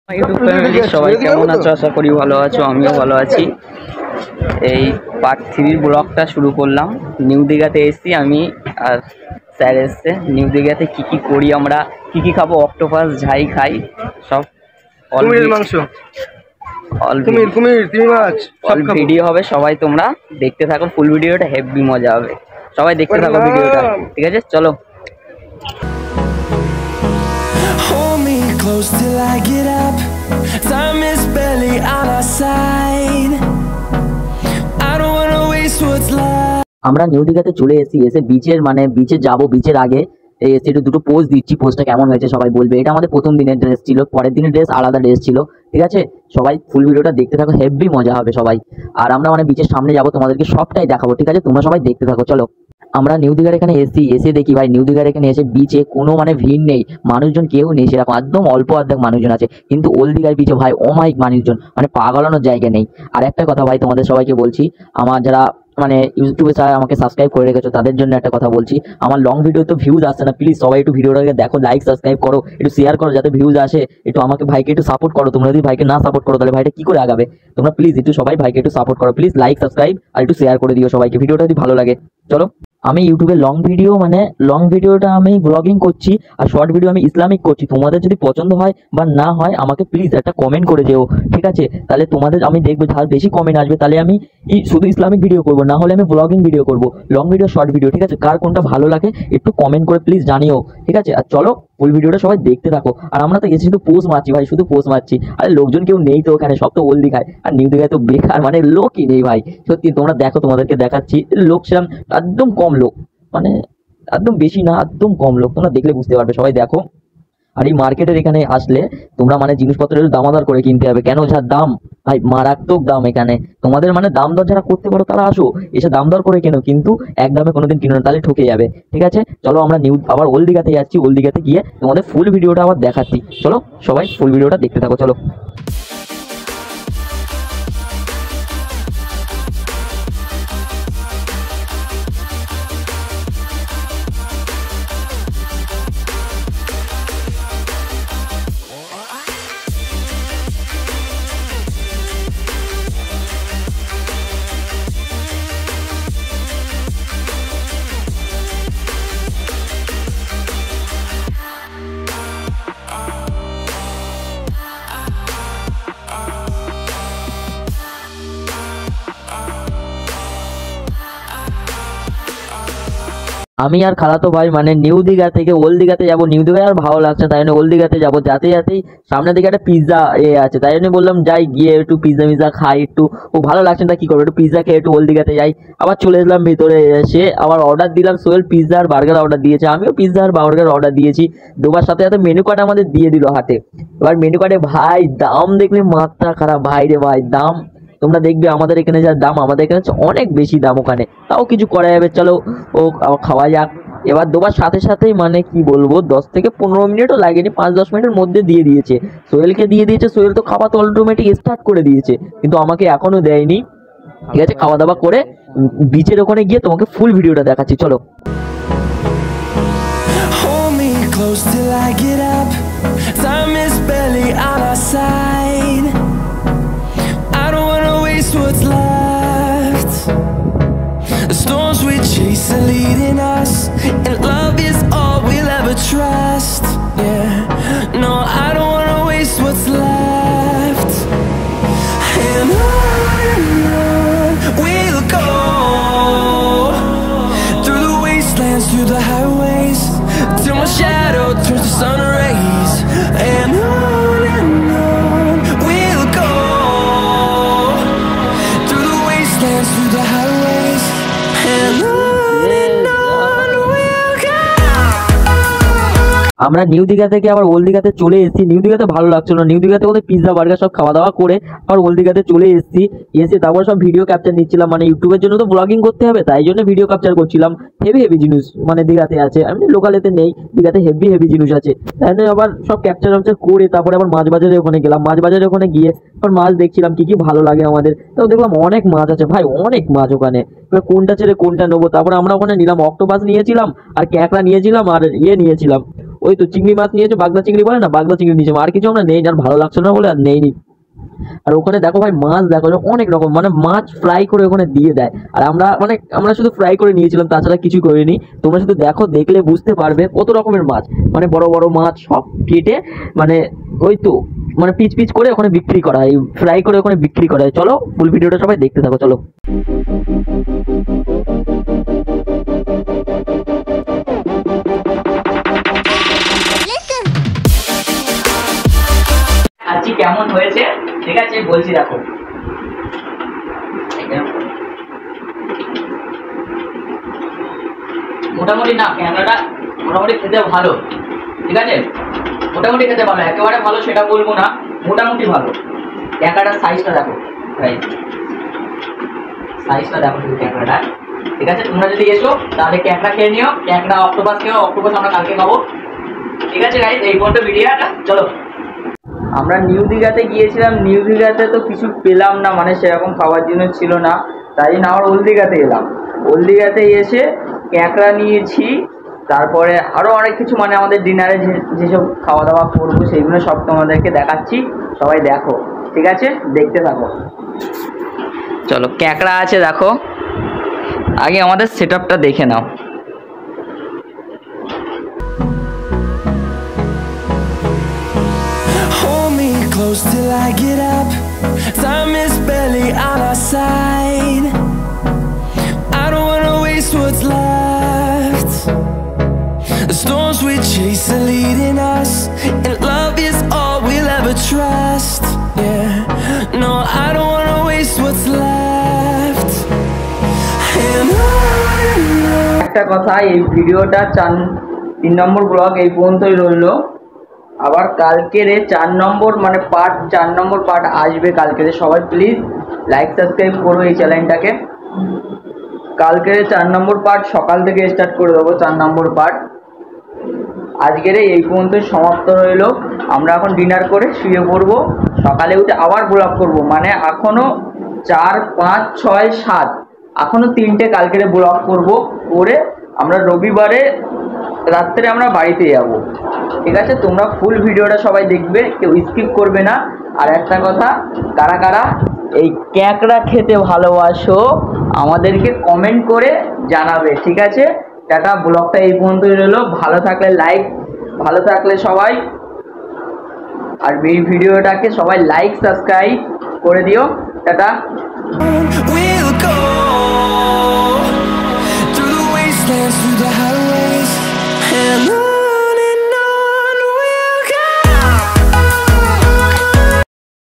YouTube family সবাই কেমন আছো? আশা করি ভালো আছো, আমিও ভালো আছি। এই পার্ট 3 ব্লগটা শুরু করলাম। নিউ দীঘাতে এসেছি আমি, আর স্যার এসছে। নিউ দীঘাতে কি কি করি আমরা, কি কি খাবো, অক্টোপাস ঝাই খাই সব, অল মাংস, অল মাছ, অল ভিডিও হবে। সবাই তোমরা দেখতে থাকো, ফুল ভিডিওটা হেভি মজা হবে। সবাই দেখতে থাকো ভিডিওটা, ঠিক আছে? চলো। Close till I get up. Time is barely on our side. I don't wanna waste what's left. আমরা নিউ দীঘাতে চলে এসেছি। এসে বিচের বিচে যাবো। বিচের আগে এসে একটু দুটো পোস্ট দিচ্ছি। পোস্টটা কেমন হয়েছে সবাই বলবে। এটা আমাদের প্রথম দিনের ড্রেস ছিল, পরের দিনের ড্রেস আলাদা ড্রেস ছিল, ঠিক আছে? সবাই ফুল ভিডিওটা দেখতে থাকো, হেভি মজা হবে সবাই। আর আমরা বিচের সামনে যাবো, তোমাদেরকে সবটাই দেখাবো, ঠিক আছে? তোমরা সবাই দেখতে থাকো, চলো। আমরা নিউ দীঘার এখানে এসে দেখি ভাই, নিউ দীঘার এখানে এসে বিচে কোনো ভিড় নেই, মানুষজন কেউ নেই সেরকম, একদম অল্প অর্ধেক মানুষজন আছে। কিন্তু ওল্ড দীঘার বিচে ভাই অমাইক মানুষজন, পাগলানোর জায়গা নেই। আর একটা কথা ভাই, তোমাদের সবাইকে বলছি, আমার যারা ইউটিউবে আমাকে সাবস্ক্রাইব করে রেখেছো তাদের জন্য একটা কথা বলছি, আমার লং ভিডিও তো ভিউজ আসছে না, প্লিজ সবাই একটু ভিডিওটাকে দেখো, লাইক সাবস্ক্রাইব করো, একটু শেয়ার করো যাতে ভিউজ আসে। একটু আমাকে ভাইকে একটু সাপোর্ট করো। তোমরা যদি ভাইকে না সাপোর্ট করো তাহলে ভাইটা কি করে আগাবে? তোমরা প্লিজ একটু সবাই ভাইকে একটু সাপোর্ট করো, প্লিজ লাইক সাবস্ক্রাইব আর একটু শেয়ার করে দিও সবাইকে, ভিডিওটা যদি ভালো লাগে। চলো, আমি ইউটিউবে লং ভিডিওটা আমি ব্লগিং করছি, আর শর্ট ভিডিও আমি ইসলামিক করছি। তোমাদের যদি পছন্দ হয় বা না হয় আমাকে প্লিজ একটা কমেন্ট করে যেও, ঠিক আছে? তাহলে তোমাদের আমি দেখবো, যার বেশি কমেন্ট আসবে তাহলে আমি শুধু ইসলামিক ভিডিও করবো, না হলে আমি ব্লগিং ভিডিও করবো, লং ভিডিও শর্ট ভিডিও, ঠিক আছে? কার কোনটা ভালো লাগে একটু কমেন্ট করে প্লিজ জানিও, ঠিক আছে? আর চলো ফুল ভিডিওটা সবাই দেখতে থাকো। আর আমরা তো এসে শুধু পোস্ট মারছি ভাই, শুধু পোস্ট মারছি। আর লোকজন কেউ নেই তো ওখানে, সব তো ওল্ড দীঘায়, আর নিউ দীঘায় তো বেকার, লোকই নেই ভাই। সত্যি তোমরা দেখো, তোমাদেরকে দেখাচ্ছি, লোক সেরকম একদম কম লোক, একদম বেশি না, একদম কম লোক। তোমরা দেখলে বুঝতে পারবে, সবাই দেখো। আর এই মার্কেটের এখানে আসলে তোমরা জিনিসপত্রের দামাদার করে কিনতে হবে, কেন? যা দাম ভাই, মারাত্মক দাম এখানে। তোমাদের দাম দর যারা করতে পারো তারা আসো, এসে দাম দর করে কেনো, কিন্তু এক দামে কোনোদিন কিনো না, তাহলে ঠকে যাবে, ঠিক আছে? চলো, আমরা আবার ওল্ড দীঘাতে যাচ্ছি। ওল্ড দীঘাতে গিয়ে তোমাদের ফুল ভিডিওটা আবার দেখাচ্ছি। চলো সবাই ফুল ভিডিওটা দেখতে থাকো, চলো। আমি আর খালাতো ভাই নিউ দীঘা থেকে ওল্ড দীঘাতে যাবো। নিউ দীঘায় আর ভালো লাগছে, তাই জন্য ওল্ড দীঘাতে যাবো। যাতেই সামনের দিকে একটা পিৎজা আছে, তাই জন্য বললাম যাই, গিয়ে একটু পিৎজা খাই। একটু ও ভালো লাগছে না, কি করবো, একটু পিৎজা খেয়ে একটু ওল্ড দীঘাতে যাই। আবার চলে এলাম ভিতরে। এসে আবার অর্ডার দিলাম, সোহেল পিৎজা আর বার্গার অর্ডার দিয়েছে, আমিও পিৎজা আর বার্গার অর্ডার দিয়েছি। দুবার সাথে সাথে মেনু কার্ড আমাদের দিয়ে দিল হাতে। এবার মেনু কার্ডে ভাই দাম দেখলে মাথা খারাপ ভাই রে ভাই, দাম তোমরা দেখবে আমাদের এখানে যা দাম, আমাদের এখানে অনেক বেশি দাম ওখানে। তাও কিছু করা যাবে, চলো ও খাওয়া যাক। এবার দুবার সাথে সাথেই কি বলবো, 10 থেকে 15 মিনিটও লাগেনি, 5-10 মিনিটের মধ্যে দিয়ে দিয়েছে। সোহেলকে দিয়ে দিয়েছে, সোহেল তো খাওয়া তো অটোমেটিক স্টার্ট করে দিয়েছে, কিন্তু আমাকে এখনো দেয়নি, ঠিক আছে? খাওয়া দাওয়া করে বিচের ওখানে গিয়ে তোমাকে ফুল ভিডিওটা দেখাচ্ছি, চলো। Close till I get up. Time is barely on our side. I don't wanna waste what's left. The storms we chase are leading us, and love is all we'll ever trust. Yeah, no, I don't wanna waste what's left. And on we'll go, through the wastelands, through the highways, till my shadow turns to sun rays. And on we'll go, through the wastelands, through the highways. And on we'll go. আমরা new Digha থেকে আবার old দীঘাতে চলে এসেছি। New দীঘাতে ভালো লাগছিল না, নিউ দীঘাতে ওদের পিৎজা বার্গার সব খাওয়া দাওয়া করে আবার ওল্ড দীঘাতে চলে এসেছি। এসে তারপর সব ভিডিও ক্যাপচার নিচ্ছিলাম, ইউটিউবের জন্য তো ব্লগিং করতে হবে, তাই জন্য ভিডিও ক্যাপচার করছিলাম। হেভি হেভি জিনিস দীঘাতে আছে, লোকালেতে নেই, দীঘাতে হেভি হেভি জিনিস আছে, তাই জন্য আবার সব ক্যাপচার করে তারপরে আবার মাছ বাজারে ওখানে গেলাম। মাছ বাজারে ওখানে গিয়ে আবার মাছ দেখছিলাম কি কি ভালো লাগে আমাদের। তাও দেখলাম অনেক মাছ আছে ভাই, অনেক মাছ ওখানে। কোনটা ছেড়ে কোনটা নেবো, তারপরে আমরা ওখানে নিলাম অক্টোপাস নিয়েছিলাম, আর ক্যাকড়া নিয়েছিলাম, আর নিয়েছিলাম ওই তো চিংড়ি মাছ নিয়েছে, বাগদা চিংড়ি বলে না, বাগদা চিংড়ি নিয়েছে, আর কিছু আমরা নেই, আর ভালো লাগছে না বলে আর নেইনি। আর ওখানে দেখো ভাই মাছ দেখো অনেক রকম, মানে মাছ ফ্রাই করে ওখানে দিয়ে দেয়, আর আমরা শুধু ফ্রাই করে নিয়েছিলাম, তাছাড়া কিছু করিনি। তোমরা শুধু দেখো, দেখলে বুঝতে পারবে কত রকমের মাছ, মানে বড় বড় মাছ সব কেটে মানে ওই তো মানে পিচ পিচ করে ওখানে বিক্রি করা হয়, ফ্রাই করে ওখানে বিক্রি করা হয়। চলো ফুল ভিডিওটা সবাই দেখতে থাকো, চলো। আজকে কেমন হয়েছে ঠিক আছে বলছি, দেখো মোটামুটি না, ক্যামেরাটা মোটামুটি খেতে ভালো, ঠিক আছে, মোটামুটি খেতে ভালো, একেবারে ভালো সেটা বলবো না, মোটামুটি ভালো। ক্যামেরাটার সাইজটা দেখো, সাইজটা দেখো শুধু ক্যামেরাটা, ঠিক আছে। তোমরা যদি এসো তাহলে ক্যাঁকড়া খেয়ে নিও, ক্যাঁকড়া অক্টোপাস খেও, অক্টোপাস আমরা কালকে খাবো, ঠিক আছে গাইস। এই পর্যন্ত ভিডিওটা, চলো। আমরা নিউ দীঘাতে গিয়েছিলাম, নিউ দীঘাতে তো কিছু পেলাম না, মানে সেরকম খাবার জিনিস ছিল না, তাই জন্য আবার ওল্ড দীঘাতে এলাম। ওল্ড দীঘাতে এসে ক্যাঁকড়া নিয়েছি, তারপরে আরও অনেক কিছু, মানে আমাদের ডিনারে যেসব খাওয়া দাওয়া করবো সেইগুলো সব তোমাদেরকে দেখাচ্ছি, সবাই দেখো, ঠিক আছে, দেখতে থাকো। চলো, ক্যাঁকড়া আছে দেখো, আগে আমাদের সেট আপটা দেখে নাও। Close till I get up. Time is barely on our side. I don't wanna waste what's left. The storms we chase are leading us, and love is all we'll ever trust. Yeah, no, I don't wanna waste what's left. And on. একটা কথা, এই ভিডিওটা 3 নম্বর blog এই পর্যন্তই রইল। আবার কালকের 4 নম্বর মানে পার্ট, 4 নম্বর পার্ট আসবে কালকের। সবাই প্লিজ লাইক সাবস্ক্রাইব করো এই চ্যানেলটাকে। কালকের 4 নম্বর পার্ট সকাল থেকে স্টার্ট করে দেবো, 4 নম্বর পার্ট। আজকের এই পর্যন্ত সমাপ্ত রইল। আমরা এখন ডিনার করে শুয়ে পড়বো, সকালে উঠে আবার ব্লগ করব, মানে এখনও 4, 5, 6, 7 এখনও 3টে কালকের ব্লগ করব, করে আমরা রবিবারে রাত্রে আমরা বাড়িতে যাব, ঠিক আছে। তোমরা ফুল ভিডিওটা সবাই দেখবে, কেউ স্কিপ করবে না। আর একটা কথা, কারা কারা এই ক্যাঁকড়া খেতে ভালোবাসো আমাদেরকে কমেন্ট করে জানাবে, ঠিক আছে। টাটা, ব্লগটা এই পর্যন্তই রইল। ভালো থাকলে লাইক, ভালো থাকলে সবাই, আর এই ভিডিওটাকে সবাই লাইক সাবস্ক্রাইব করে দিও। টাটা।